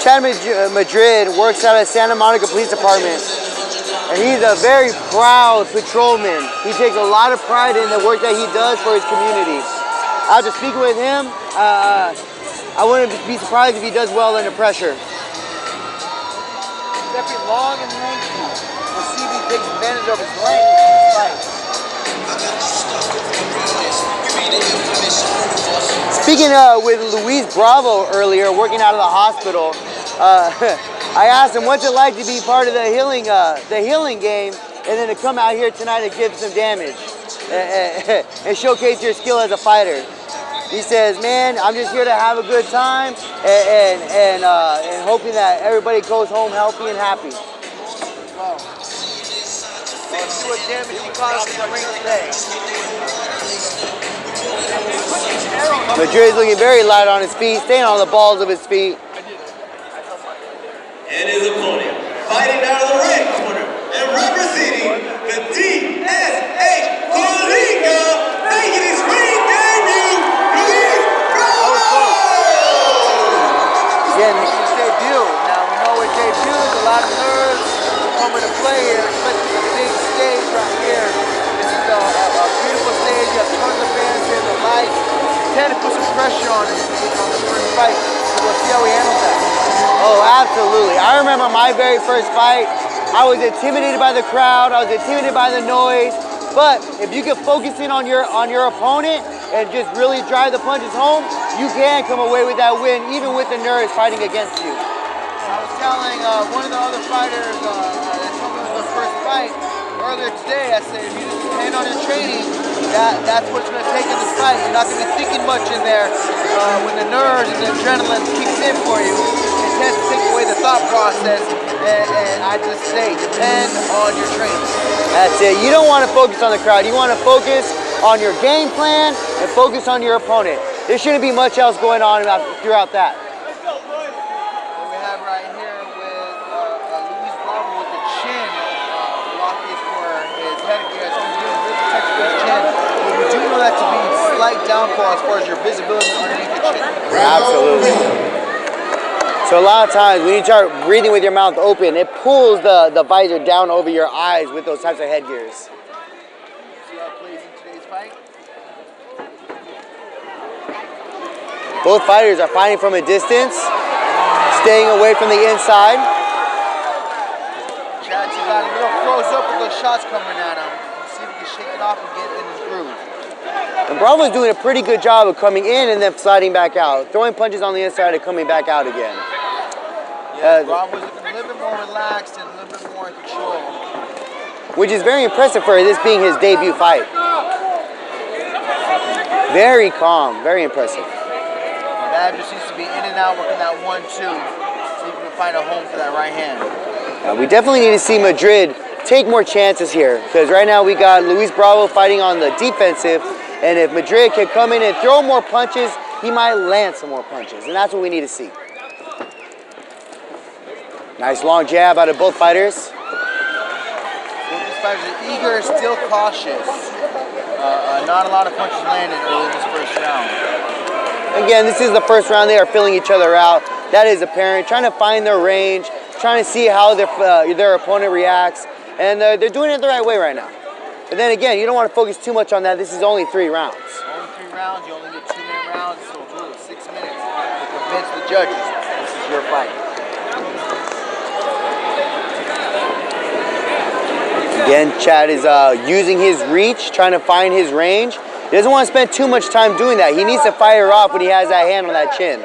Chad Madrid works out of Santa Monica Police Department, and he's a very proud patrolman. He takes a lot of pride in the work that he does for his community. After speaking with him, I wouldn't be surprised if he does well under pressure. Definitely long and lengthy. We'll see if he takes advantage of his length in this fight. Speaking with Luis Bravo earlier, working out of the hospital, I asked him what's it like to be part of the healing game, and then to come out here tonight and give some damage and showcase your skill as a fighter. He says, "Man, I'm just here to have a good time and hoping that everybody goes home healthy and happy." Wow. Let's see what damage he caused in the ring today. Madrid's looking very light on his feet, staying on the balls of his feet. And his opponent, fighting out of the red corner and representing the DSH Coalinga, making his ring debut, Luis Bravo! Again, This is his debut. Now we know with debuts, a lot of nerves come into play here, especially the big stage right here. This is a beautiful stage. You have tons of fans here, the lights. Tend to put some pressure on him on the first fight. So we'll see how he handles that. oh, absolutely. I remember my very first fight. I was intimidated by the crowd. I was intimidated by the noise. But if you can focus in on your opponent and just really drive the punches home, you can come away with that win, even with the nerves fighting against you. I was telling one of the other fighters that told me it was their first fight earlier today, I said, if you just depend on your training, that's what it's going to take in this fight. You're not going to be thinking much in there. When the nerves and the adrenaline kicks in for you, it tends to take away the thought process. And I just say, depend on your training. That's it. You don't want to focus on the crowd. You want to focus on your game plan and focus on your opponent. There shouldn't be much else going on throughout that. What we have right here with Luis Bravo with the chin lock is for his headgear. So he's doing good protection for his chin. But we do know that to be slight downfall as far as your visibility underneath the chin. Absolutely. So a lot of times when you start breathing with your mouth open, it pulls the visor down over your eyes with those types of headgears. See how it plays in today's fight. Both fighters are fighting from a distance, staying away from the inside. Chad's got a little froze up with those shots coming at him. See if he can shake it off and get in his groove. And Bravo's doing a pretty good job of coming in and then sliding back out, throwing punches on the inside and coming back out again. Yeah, Bravo's looking a little bit more relaxed and a little bit more in control. Which is very impressive for this being his debut fight. Very calm, very impressive. Mav just needs to be in and out, working that 1-2. See if we can find a home for that right hand. We definitely need to see Madrid take more chances here, because right now we got Luis Bravo fighting on the defensive, and if Madrid can come in and throw more punches, he might land some more punches, and that's what we need to see. Nice long jab out of both fighters. Both these fighters are eager, still cautious. Not a lot of punches landed early in this first round. Again, this is the first round. They are filling each other out. That is apparent. Trying to find their range, trying to see how their opponent reacts, and they're doing it the right way right now. But then again, you don't want to focus too much on that. This is only 3 rounds. Only 3 rounds. You only get 2-minute rounds, so it's really 6 minutes to convince the judges this is your fight. Again, Chad is using his reach, trying to find his range. He doesn't want to spend too much time doing that. He needs to fire off when he has that hand on that chin.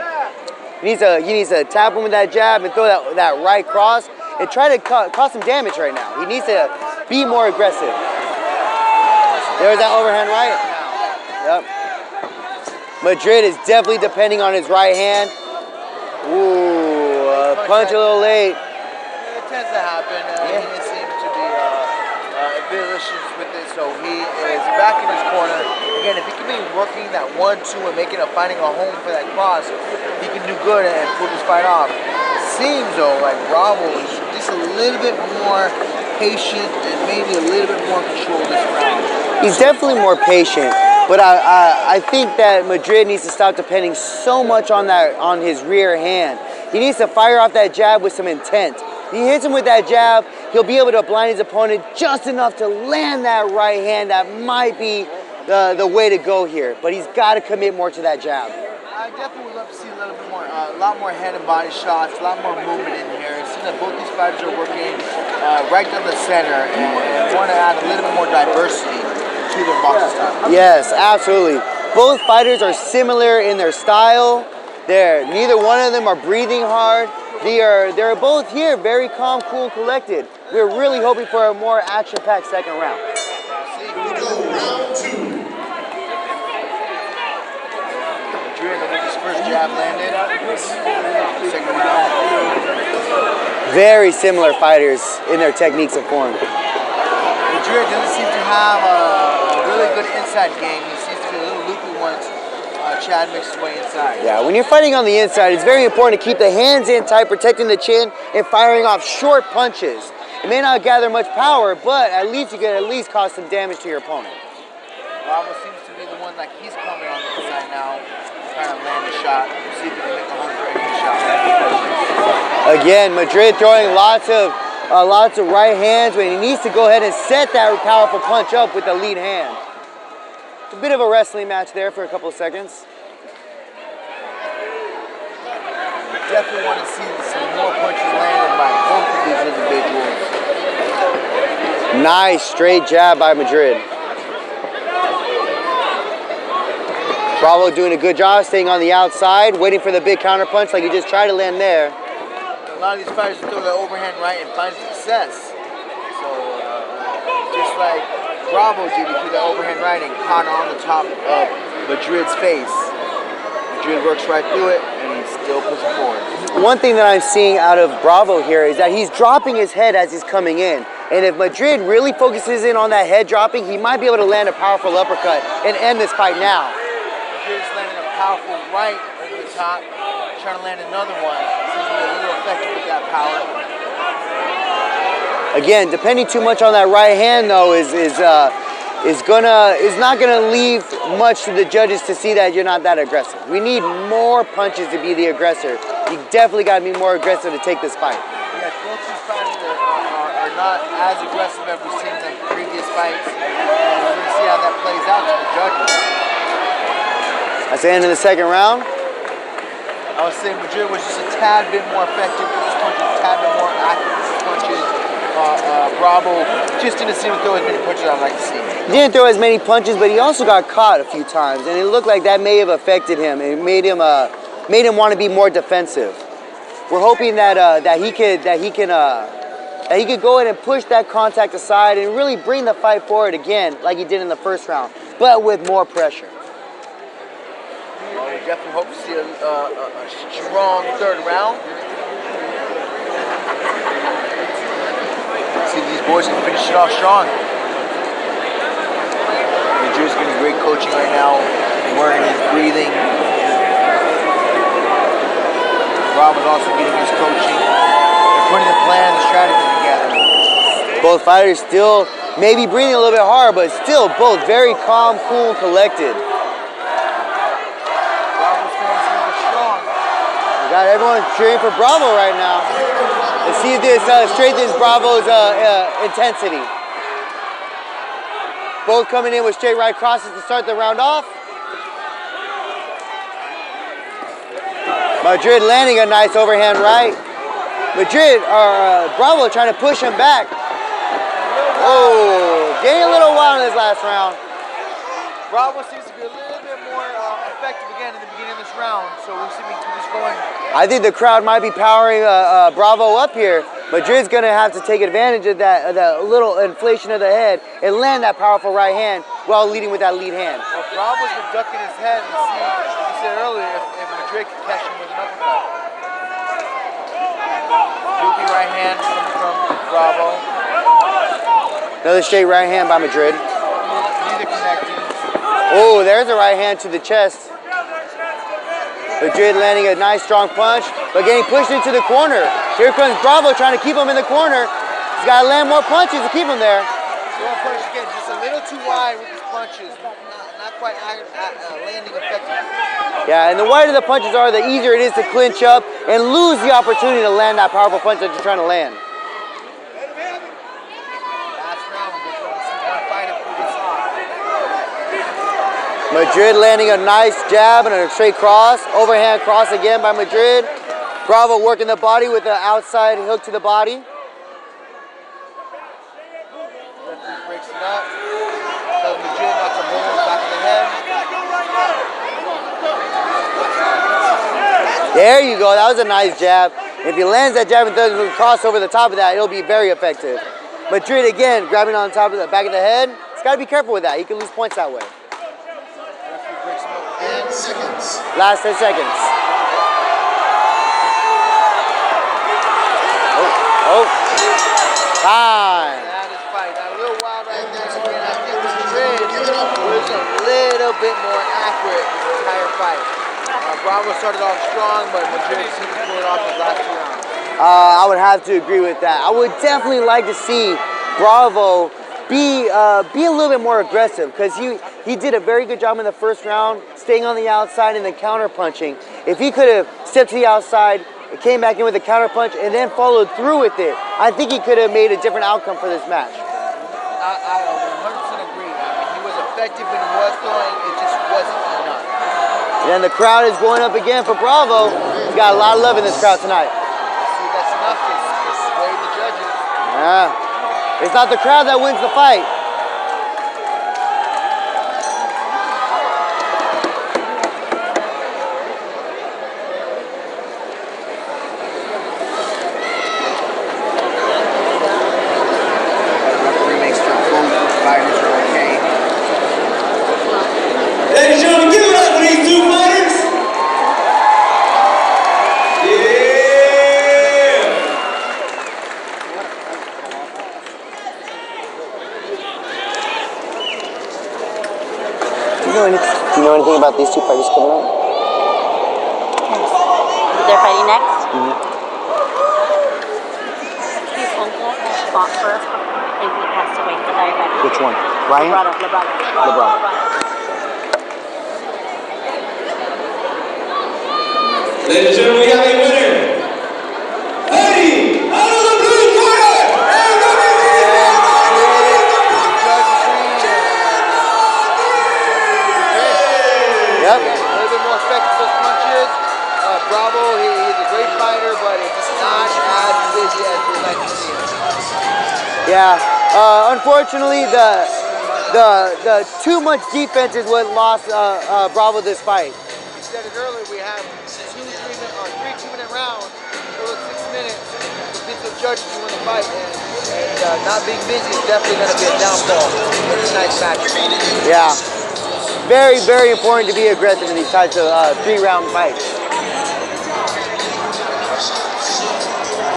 He needs to tap him with that jab and throw that right cross and try to cause some damage right now. He needs to be more aggressive. There's that overhand right. Yep. Madrid is definitely depending on his right hand. Ooh, punch a little late. It tends to happen. He seems to be vicious with it, so he is back in his corner. Again, if he can be working that 1-2 and finding a home for that cross, he can do good and pull this fight off. It seems though like Bravo is just a little bit more patient and maybe a little bit more control this round. He's definitely more patient, but I think that Madrid needs to stop depending so much on his rear hand. He needs to fire off that jab with some intent. If he hits him with that jab, he'll be able to blind his opponent just enough to land that right hand. That might be the way to go here, but he's got to commit more to that jab. I definitely would love to see a little bit more, a lot more head and body shots, a lot more movement in here. It seems that both these fighters are working right down the center and want to add a little bit more diversity to their boxing style. Yes, absolutely. Both fighters are similar in their style. Neither one of them are breathing hard. They're both here very calm, cool, collected. We're really hoping for a more action-packed second round. Here we go, round 2. His first jab landed. Second round. Very similar fighters in their techniques of form. Madrid doesn't seem to have a really good inside game. He seems to be a little loopy once Chad makes his way inside. Yeah, when you're fighting on the inside, it's very important to keep the hands in tight, protecting the chin, and firing off short punches. It may not gather much power, but at least you can at least cause some damage to your opponent. Bravo seems to be the one like he's coming on the inside now, trying to land a shot. We'll see if he can make a home for any shot. Again, Madrid throwing lots of right hands when he needs to go ahead and set that powerful punch up with the lead hand. It's a bit of a wrestling match there for a couple of seconds. Definitely want to see some more punches landed by both of these individuals. Nice straight jab by Madrid. Bravo doing a good job staying on the outside, waiting for the big counter punch like he just tried to land there. A lot of these fighters throw the overhand right and find success. So just like Bravo did, he threw the overhand right and caught on the top of Madrid's face. Madrid works right through it and he still puts it forward. One thing that I'm seeing out of Bravo here is that he's dropping his head as he's coming in. And if Madrid really focuses in on that head dropping, he might be able to land a powerful uppercut and end this fight now. Madrid's landing a powerful right over the top, trying to land another one. Seems to be a little effective with that power. Again, depending too much on that right hand though is not gonna leave much to the judges to see that you're not that aggressive. We need more punches to be the aggressor. You definitely gotta be more aggressive to take this fight. Yeah, both these fighters are not as aggressive as we've seen in the previous fights. And we're gonna see how that plays out to the judges. That's the end of the second round. I would say Madrid was just a tad bit more effective with his punches, a tad bit more accurate with his punches. Bravo just didn't seem to throw as many punches I'd like to see. He didn't throw as many punches, but he also got caught a few times, and it looked like that may have affected him. It made him want to be more defensive. We're hoping that he could go ahead and push that contact aside and really bring the fight forward again, like he did in the first round, but with more pressure. Well, we definitely hope to see a strong third round. See if these boys can finish it off strong. Madrid's getting great coaching right now, learning his breathing. Bravo's also getting his coaching. They're putting the plan, the strategy together. Both fighters still maybe breathing a little bit hard, but still both very calm, cool, collected. Bravo's fans really strong. We got everyone cheering for Bravo right now. Let's see if this strengthens Bravo's intensity. Both coming in with straight right crosses to start the round off. Madrid landing a nice overhand right. Bravo trying to push him back. Oh, getting a little wild in this last round. Bravo seems to be a little bit more effective again in the beginning of this round, so we'll see if we can keep this going. I think the crowd might be powering Bravo up here. Madrid's going to have to take advantage of that little inflation of the head and land that powerful right hand while leading with that lead hand. Well, Bravo's been ducking his head and see, like you said earlier, if Madrid can catch him with an uppercut. Loopy right hand coming from Bravo. Another straight right hand by Madrid. Neither connecting. Oh, there's a right hand to the chest. Madrid landing a nice strong punch, but getting pushed into the corner. Here comes Bravo trying to keep him in the corner. He's got to land more punches to keep him there. So one punch again, just a little too wide with his punches. Not quite landing effectively. Yeah, and the wider the punches are, the easier it is to clinch up and lose the opportunity to land that powerful punch that you're trying to land. Last round, we're going to see one fighter pull this off. Madrid landing a nice jab and a straight cross. Overhand cross again by Madrid. Bravo working the body with the outside hook to the body. Referee breaks it up. Tells Madrid not to roll back of the head. There you go. That was a nice jab. If he lands that jab and throws a cross over the top of that, it'll be very effective. Madrid again grabbing on top of the back of the head. He's got to be careful with that. He can lose points that way. Referee breaks him up again. 10 seconds. Last 10 seconds. Oh. Time. That is fight. Now, a little wild right there. Again, I think Madrid was a little bit more accurate this entire fight. Bravo started off strong, but Madrid seemed to pull it off his last 2 rounds. I would have to agree with that. I would definitely like to see Bravo be a little bit more aggressive, because he did a very good job in the first round, staying on the outside and then counter punching. If he could have stepped to the outside, came back in with a counter punch, and then followed through with it, I think he could have made a different outcome for this match. I 100% agree. I mean, he was effective when he was throwing. It just wasn't enough. And the crowd is going up again for Bravo. He's got a lot of love in this crowd tonight. See, that's enough to sway the judges. Yeah. It's not the crowd that wins the fight. Referee makes sure both fighters are okay. Ladies and gentlemen, give it up for these 2 fighters. Yeah. Do you know anything about these 2 fighters coming up? They're fighting next? Mm-hmm. His uncle fought for us before. I think he passed away. He's a diabetic. Which one? Ryan? LeBron. Ladies and gentlemen, we have a winner. Fighting out of the blue corner and Yep. A little bit more effective with punches. Bravo, he's a great fighter, but it's just not as busy as we'd like to see him. Yeah. Unfortunately, the too much defense is what lost Bravo this fight. We said it earlier, we have 3 2-minute rounds, so 6 minutes. Defensive judges to win the fight, and not being busy is definitely going to be a downfall for tonight's match. Yeah. Very, very important to be aggressive in these types of 3-round fights.